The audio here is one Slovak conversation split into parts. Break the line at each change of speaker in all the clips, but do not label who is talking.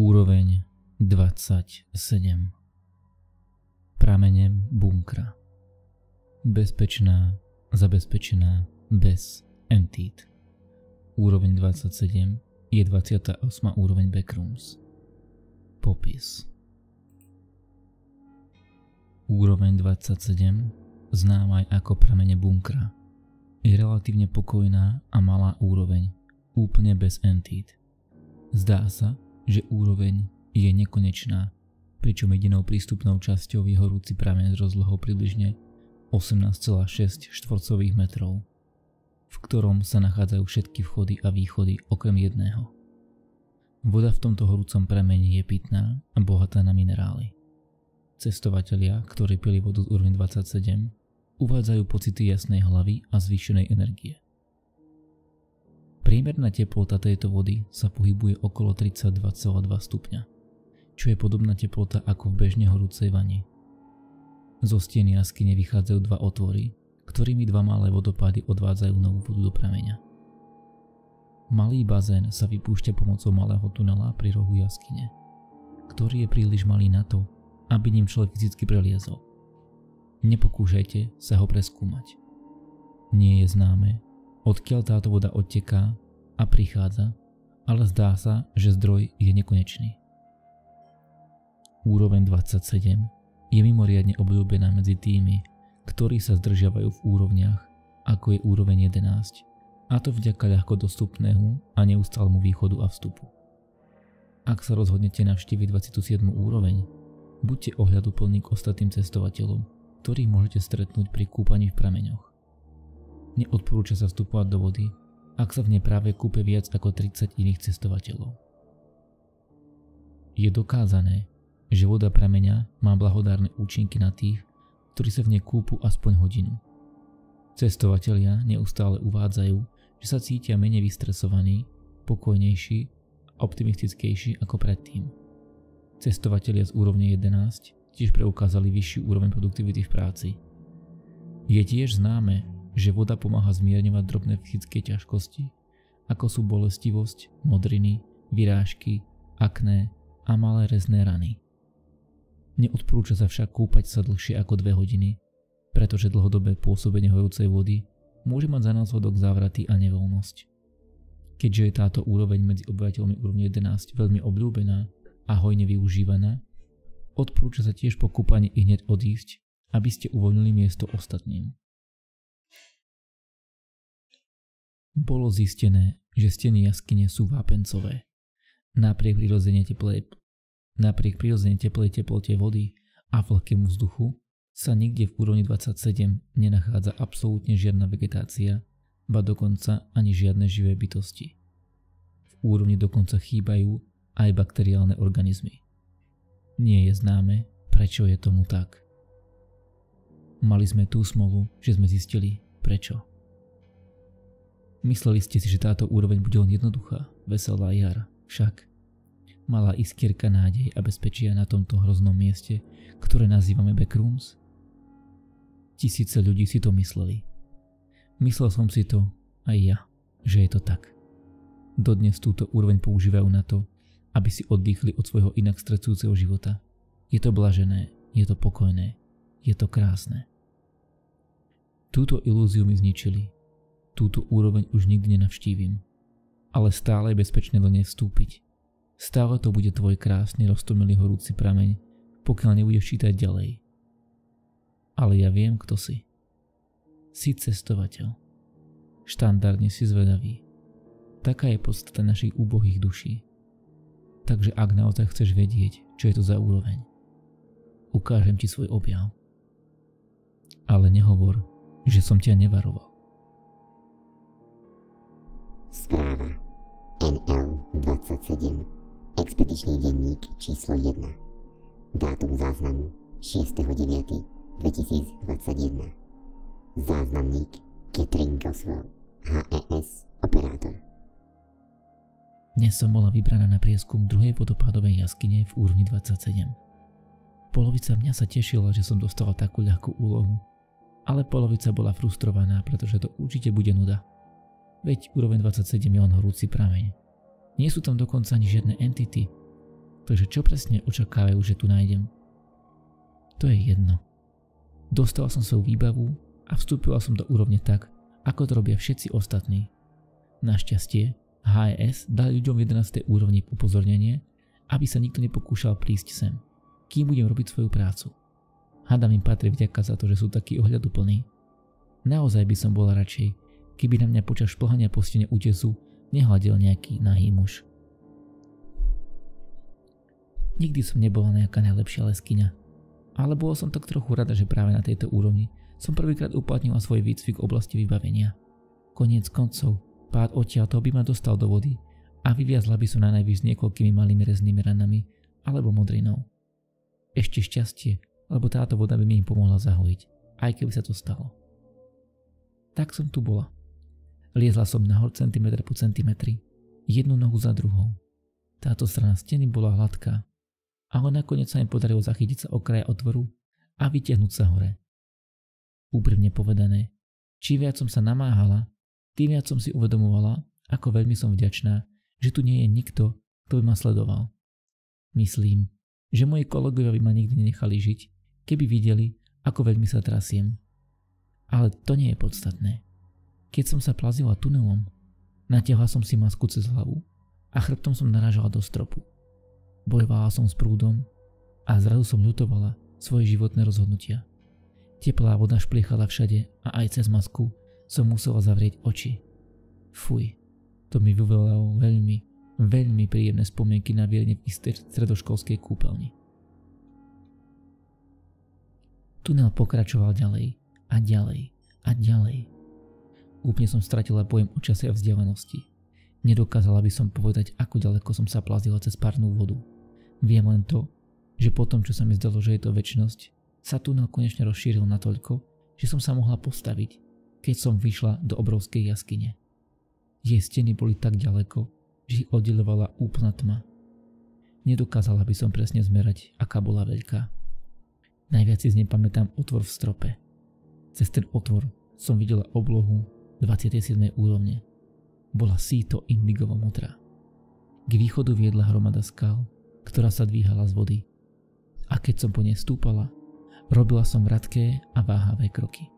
Úroveň 27. Pramene bunkra. Bezpečná, zabezpečená, bez entít. Úroveň 27 je 28. úroveň Backrooms. Popis. Úroveň 27, známa aj ako pramene bunkra, je relatívne pokojná a malá úroveň, úplne bez entít. Zdá sa, že úroveň je nekonečná, pričom jedinou prístupnou časťou je horúci prameň s rozlohou približne 18,6 štvorcových metrov, v ktorom sa nachádzajú všetky vchody a východy okrem jedného. Voda v tomto horúcom prameni je pitná a bohatá na minerály. Cestovatelia, ktorí pili vodu z úrovne 27, uvádzajú pocity jasnej hlavy a zvýšenej energie. Priemerná teplota tejto vody sa pohybuje okolo 32,2 stupňa, čo je podobná teplota ako v bežne horúcej vani. Zo stien jaskyne vychádzajú dva otvory, ktorými dva malé vodopády odvádzajú novú vodu do prameňa. Malý bazén sa vypúšťa pomocou malého tunela pri rohu jaskyne, ktorý je príliš malý na to, aby ním človek fyzicky preliezol. Nepokúšajte sa ho preskúmať. Nie je známe, odkiaľ táto voda odteká a prichádza, ale zdá sa, že zdroj je nekonečný. Úroveň 27 je mimoriadne obľúbená medzi tými, ktorí sa zdržiavajú v úrovniach, ako je úroveň 11, a to vďaka ľahko dostupnému a neustálemu východu a vstupu. Ak sa rozhodnete navštíviť 27. úroveň, buďte ohľaduplní k ostatným cestovateľom, ktorých môžete stretnúť pri kúpaní v prameňoch. Neodporúča sa vstupovať do vody, ak sa v nej práve kúpe viac ako 30 iných cestovateľov. Je dokázané, že voda prameňa má blahodárne účinky na tých, ktorí sa v nej kúpu aspoň hodinu. Cestovatelia neustále uvádzajú, že sa cítia menej vystresovaní, pokojnejší a optimistickejší ako predtým. Cestovatelia z úrovne 11 tiež preukázali vyššiu úroveň produktivity v práci. Je tiež známe, že voda pomáha zmierňovať drobné fyzické ťažkosti, ako sú bolestivosť, modriny, vyrážky, akné a malé rezné rany. Neodporúča sa však kúpať sa dlhšie ako 2 hodiny, pretože dlhodobé pôsobenie horúcej vody môže mať za následok závraty a nevoľnosť. Keďže je táto úroveň medzi obyvateľmi úrovne 11 veľmi obľúbená a hojne využívaná, odporúča sa tiež po kúpaní ihneď odísť, aby ste uvoľnili miesto ostatným. Bolo zistené, že steny jaskyne sú vápencové. Napriek prirodzene teplej teplote vody a vlhkému vzduchu sa nikde v úrovni 27 nenachádza absolútne žiadna vegetácia, ba dokonca ani žiadne živé bytosti. V úrovni dokonca chýbajú aj bakteriálne organizmy. Nie je známe, prečo je tomu tak. Mali sme tú smolu, že sme zistili, prečo. Mysleli ste si, že táto úroveň bude len jednoduchá, veselá jar, však malá iskierka nádej a bezpečia na tomto hroznom mieste, ktoré nazývame Backrooms? Tisíce ľudí si to mysleli. Myslel som si to aj ja, že je to tak. Dodnes túto úroveň používajú na to, aby si oddychli od svojho inak stresujúceho života. Je to blažené, je to pokojné, je to krásne. Túto ilúziu mi zničili. Túto úroveň už nikdy nenavštívim. Ale stále je bezpečné do nej vstúpiť. Stále to bude tvoj krásny roztomilý horúci prameň, pokiaľ nebudeš čítať ďalej. Ale ja viem, kto si. Si cestovateľ. Štandardne si zvedavý. Taká je podstata našich úbohých duší. Takže ak naozaj chceš vedieť, čo je to za úroveň, ukážem ti svoj objav. Ale nehovor, že som ťa nevaroval.
Správa NL27, expedičný denník číslo 1, dátum záznamu 6.9.2021, záznamník Catherine Goswell, HES operátor.
Dnes som bola vybraná na prieskum druhej vodopádovej jaskyne v úrovni 27. Polovica mňa sa tešila, že som dostala takú ľahkú úlohu, ale polovica bola frustrovaná, pretože to určite bude nuda. Veď úroveň 27 je len horúci prameň. Nie sú tam dokonca ani žiadne entity. Takže čo presne očakávajú, že tu nájdem? To je jedno. Dostala som svoju výbavu a vstúpila som do úrovne tak, ako to robia všetci ostatní. Našťastie, HES dali ľuďom v 11. úrovni upozornenie, aby sa nikto nepokúšal prísť sem, kým budem robiť svoju prácu. Hádam im patrí vďaka za to, že sú takí ohľaduplní. Naozaj by som bola radšej, keby na mňa počas šplhania po stene útesu nehľadel nejaký nahý muž. Nikdy som nebola nejaká najlepšia leskyňa, ale bola som tak trochu rada, že práve na tejto úrovni som prvýkrát uplatnila svoj výcvik v oblasti vybavenia. Koniec koncov, pád odtiaľto by ma dostal do vody a vyviazla by som na najvyš s niekoľkými malými reznými ranami alebo modrinou. Ešte šťastie, lebo táto voda by mi im pomohla zahojiť, aj keby sa to stalo. Tak som tu bola. Liezla som nahor centimetr po centimetri, jednu nohu za druhou. Táto strana steny bola hladká, ale nakoniec sa mi podarilo zachytiť sa o kraja otvoru a vytiahnuť sa hore. Úprimne povedané, čím viac som sa namáhala, tým viac som si uvedomovala, ako veľmi som vďačná, že tu nie je nikto, kto by ma sledoval. Myslím, že moji kolegovia by ma nikdy nenechali žiť, keby videli, ako veľmi sa trasiem. Ale to nie je podstatné. Keď som sa plazila tunelom, natiahla som si masku cez hlavu a chrbtom som narážala do stropu. Bojovala som s prúdom a zrazu som ľutovala svoje životné rozhodnutia. Teplá voda špliechala všade a aj cez masku som musela zavrieť oči. Fuj, to mi vyvolalo veľmi príjemné spomienky na vierenie v istej stredoškolskej kúpeľni. Tunel pokračoval ďalej a ďalej a ďalej. Úplne som stratila pojem o čase a vzdialenosti. Nedokázala by som povedať, ako ďaleko som sa plazila cez parnú vodu. Viem len to, že potom, čo sa mi zdalo, že je to večnosť, sa tunel konečne rozšíril natoľko, že som sa mohla postaviť, keď som vyšla do obrovskej jaskyne. Jej steny boli tak ďaleko, že ich oddeľovala úplná tma. Nedokázala by som presne zmerať, aká bola veľká. Najviac si z nej pamätám otvor v strope. Cez ten otvor som videla oblohu 27. úrovne. Bola síto indigovo modrá. K východu viedla hromada skál, ktorá sa dvíhala z vody. A keď som po nej stúpala, robila som vratké a váhavé kroky.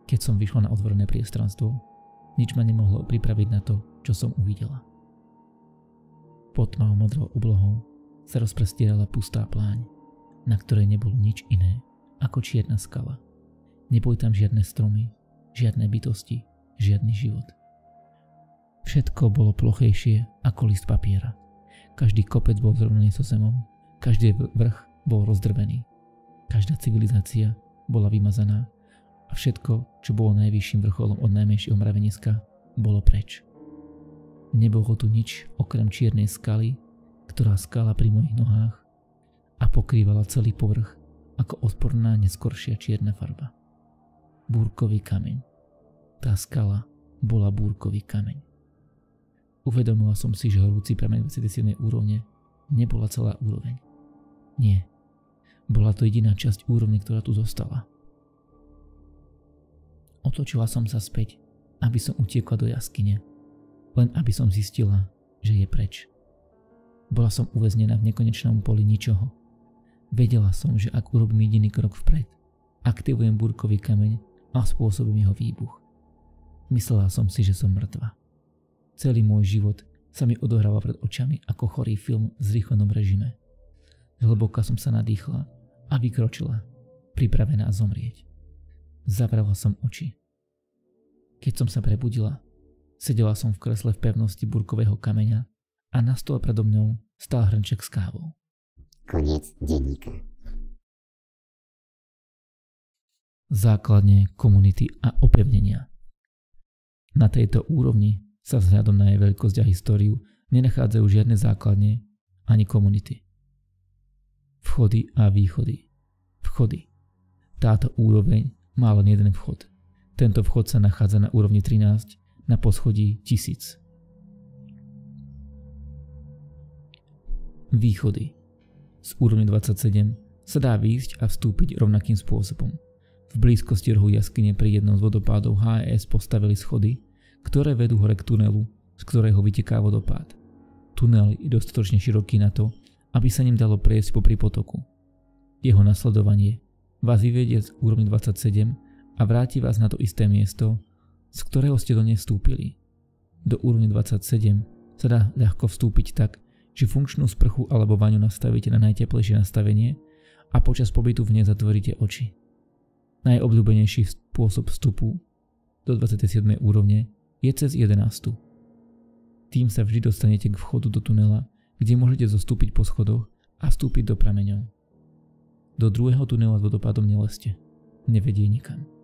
Keď som vyšla na otvorené priestranstvo, nič ma nemohlo pripraviť na to, čo som uvidela. Pod tmavou modrou oblohou sa rozprestierala pustá pláň, na ktorej nebolo nič iné ako čierna skala. Neboli tam žiadne stromy, žiadne bytosti, žiadny život. Všetko bolo plochejšie ako list papiera. Každý kopec bol zrovnaný so zemou, každý vrch bol rozdrvený. Každá civilizácia bola vymazaná a všetko, čo bolo najvyšším vrcholom od najmenšieho mraveniska, bolo preč. Nebolo tu nič okrem čiernej skaly, ktorá skála pri mojich nohách a pokrývala celý povrch ako odporná neskoršia čierna farba. Búrkový kameň. Tá skala bola búrkový kameň. Uvedomila som si, že horúci prameň 27. úrovne nebola celá úroveň. Nie. Bola to jediná časť úrovne, ktorá tu zostala. Otočila som sa späť, aby som utiekla do jaskyne, len aby som zistila, že je preč. Bola som uväznená v nekonečnom poli ničoho. Vedela som, že ak urobím jediný krok vpred, aktivujem búrkový kameň a spôsobím jeho výbuch. Myslela som si, že som mŕtva. Celý môj život sa mi odohrával pred očami ako chorý film v zrýchlenom režime. Zhlboka som sa nadýchla a vykročila, pripravená zomrieť. Zavrela som oči. Keď som sa prebudila, sedela som v kresle v pevnosti búrkového kameňa a na stole predo mňou stál hrnček s kávou.
Koniec denníka.
Základne, komunity a opevnenia. Na tejto úrovni sa vzhľadom na jej veľkosť a históriu nenachádzajú žiadne základne ani komunity. Vchody a východy. Vchody. Táto úroveň má len jeden vchod. Tento vchod sa nachádza na úrovni 13 na poschodí 1000. Východy. Z úrovne 27 sa dá výjsť a vstúpiť rovnakým spôsobom. V blízkosti rohu jaskyne pri jednom z vodopádov HES postavili schody, ktoré vedú hore k tunelu, z ktorého vyteká vodopád. Tunel je dostatočne široký na to, aby sa ním dalo prejsť popri potoku. Jeho nasledovanie vás vyvedie z úrovne 27 a vráti vás na to isté miesto, z ktorého ste do nej vstúpili. Do úrovne 27 sa dá ľahko vstúpiť tak, že funkčnú sprchu alebo vaňu nastavíte na najteplejšie nastavenie a počas pobytu v nej zatvoríte oči. Najobľúbenejší spôsob vstupu do 27. úrovne je cez 11. Tým sa vždy dostanete k vchodu do tunela, kde môžete zostúpiť po schodoch a vstúpiť do prameňov. Do druhého tunela s vodopádom nelezte. Nevedie nikam.